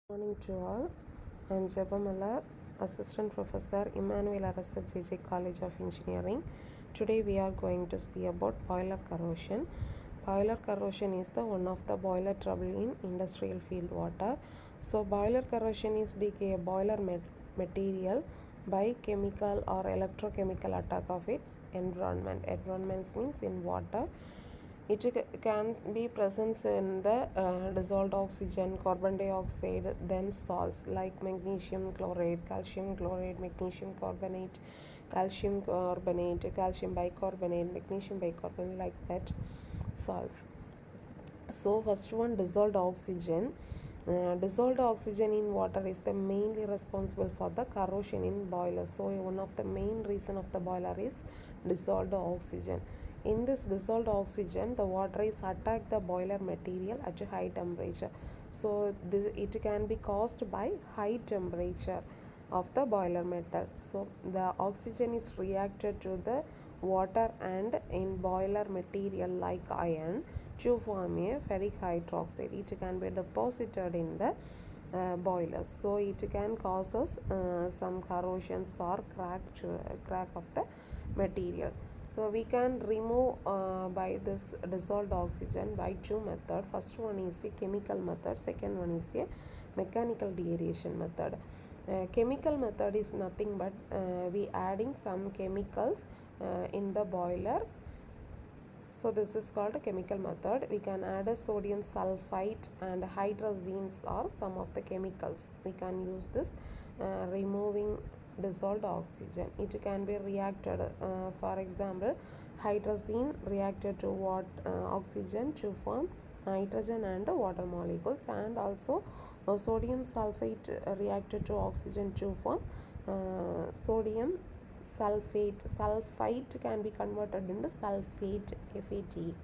Good morning to all. I am Jeba Malar, Assistant Professor, Emmanuel Arasa JJ College of Engineering. Today we are going to see about boiler corrosion. Boiler corrosion is the one of the boiler trouble in industrial field water. So boiler corrosion is decay a boiler material by chemical or electrochemical attack of its environment. Environment means in water. It can be present in the dissolved oxygen, carbon dioxide, then salts like magnesium chloride, calcium chloride, magnesium carbonate, calcium carbonate, calcium bicarbonate, magnesium bicarbonate, like that salts. So first one, dissolved oxygen. Dissolved oxygen in water is the mainly responsible for the corrosion in boilers. So one of the main reason of the boiler is dissolved oxygen. In this dissolved oxygen, the water is attack the boiler material at a high temperature. So it can be caused by high temperature of the boiler metal. So the oxygen is reacted to the water and in boiler material like iron to form a ferric hydroxide. It can be deposited in the boilers, so it can causes some corrosions or crack of the material. So we can remove by this dissolved oxygen by two methods. First one is a chemical method, second one is a mechanical deaeration method. Chemical method is nothing but we adding some chemicals in the boiler. So this is called a chemical method. We can add a sodium sulfite and hydrazines or some of the chemicals. We can use this removing dissolved oxygen. It can be reacted. For example, hydrazine reacted to oxygen to form nitrogen and water molecules, and also sodium sulfate reacted to oxygen to form sodium sulfite can be converted into sulfate, FAT.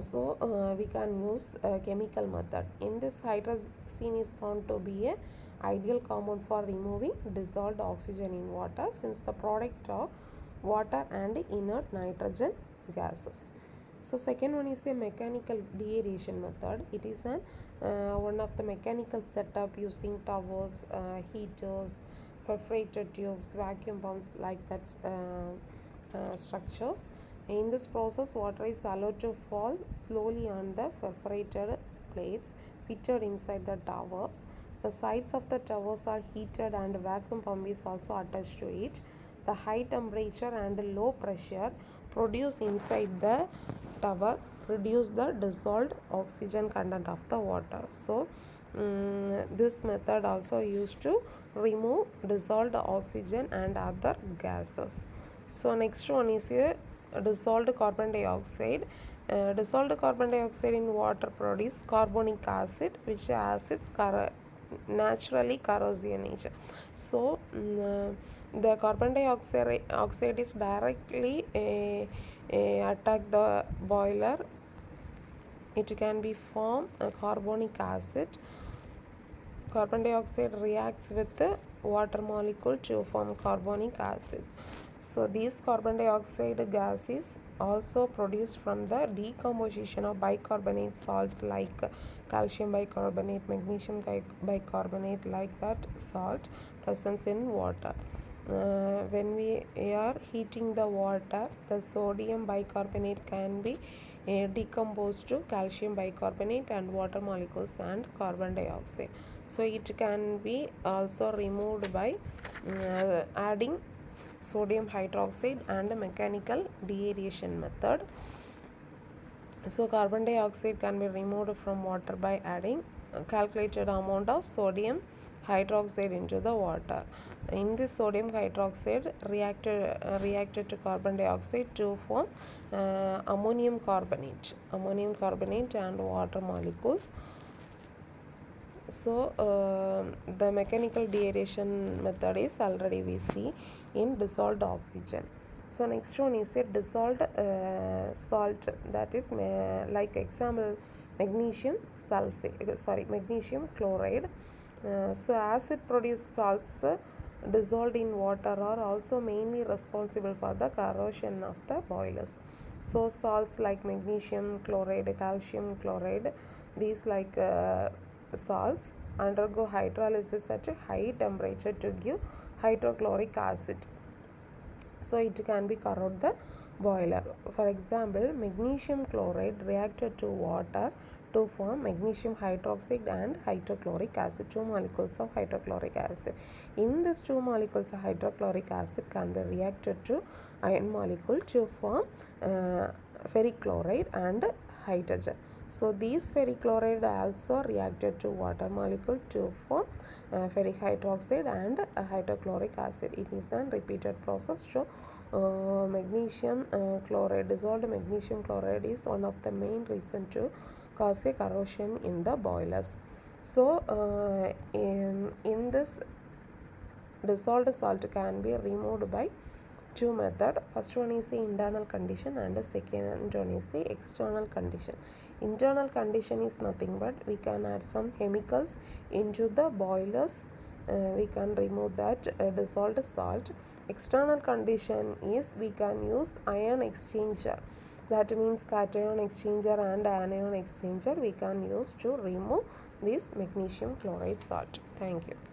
So we can use a chemical method. In this, hydrazine is found to be a ideal compound for removing dissolved oxygen in water, since the product of water and inert nitrogen gases. So second one is a mechanical deaeration method. It is one of the mechanical setup using towers, heaters, perforated tubes, vacuum pumps, like that structures. In this process, water is allowed to fall slowly on the perforated plates fitted inside the towers. The sides of the towers are heated and a vacuum pump is also attached to it. The high temperature and low pressure produced inside the tower reduce the dissolved oxygen content of the water. So this method also used to remove dissolved oxygen and other gases. So next one is a dissolved carbon dioxide. Dissolved carbon dioxide in water produce carbonic acid, which acids naturally corrosionate. So the carbon dioxide is directly attack the boiler. It can be form a carbonic acid. Carbon dioxide reacts with the water molecule to form carbonic acid. So these carbon dioxide gas is also produced from the decomposition of bicarbonate salt like calcium bicarbonate, magnesium bicarbonate, like that salt presence in water. When we are heating the water, the sodium bicarbonate can be decomposed to calcium bicarbonate and water molecules and carbon dioxide. So it can be also removed by adding sodium hydroxide and a mechanical deaeration method. So carbon dioxide can be removed from water by adding a calculated amount of sodium hydroxide into the water. In this sodium hydroxide reacted to carbon dioxide to form ammonium carbonate and water molecules. So the mechanical deaeration method is already we see in dissolved oxygen. So next one is a dissolved salt, that is like example magnesium chloride. So acid produced salts dissolved in water are also mainly responsible for the corrosion of the boilers. So salts like magnesium chloride, calcium chloride, these like salts undergo hydrolysis at a high temperature to give hydrochloric acid. So it can be corrode the boiler. For example, magnesium chloride reacted to water to form magnesium hydroxide and hydrochloric acid, 2 molecules of hydrochloric acid. In these 2 molecules of hydrochloric acid can be reacted to iron molecule to form ferric chloride and hydrogen. So these ferric chloride also reacted to water molecule to form ferric hydroxide and hydrochloric acid. It is a repeated process. So magnesium chloride, dissolved magnesium chloride is one of the main reason to cause a corrosion in the boilers. So in this, dissolved salt can be removed by 2 methods. First one is the internal condition and the second one is the external condition. Internal condition is nothing but we can add some chemicals into the boilers. We can remove that dissolved salt. External condition is we can use ion exchanger. That means cation exchanger and anion exchanger we can use to remove this magnesium chloride salt. Thank you.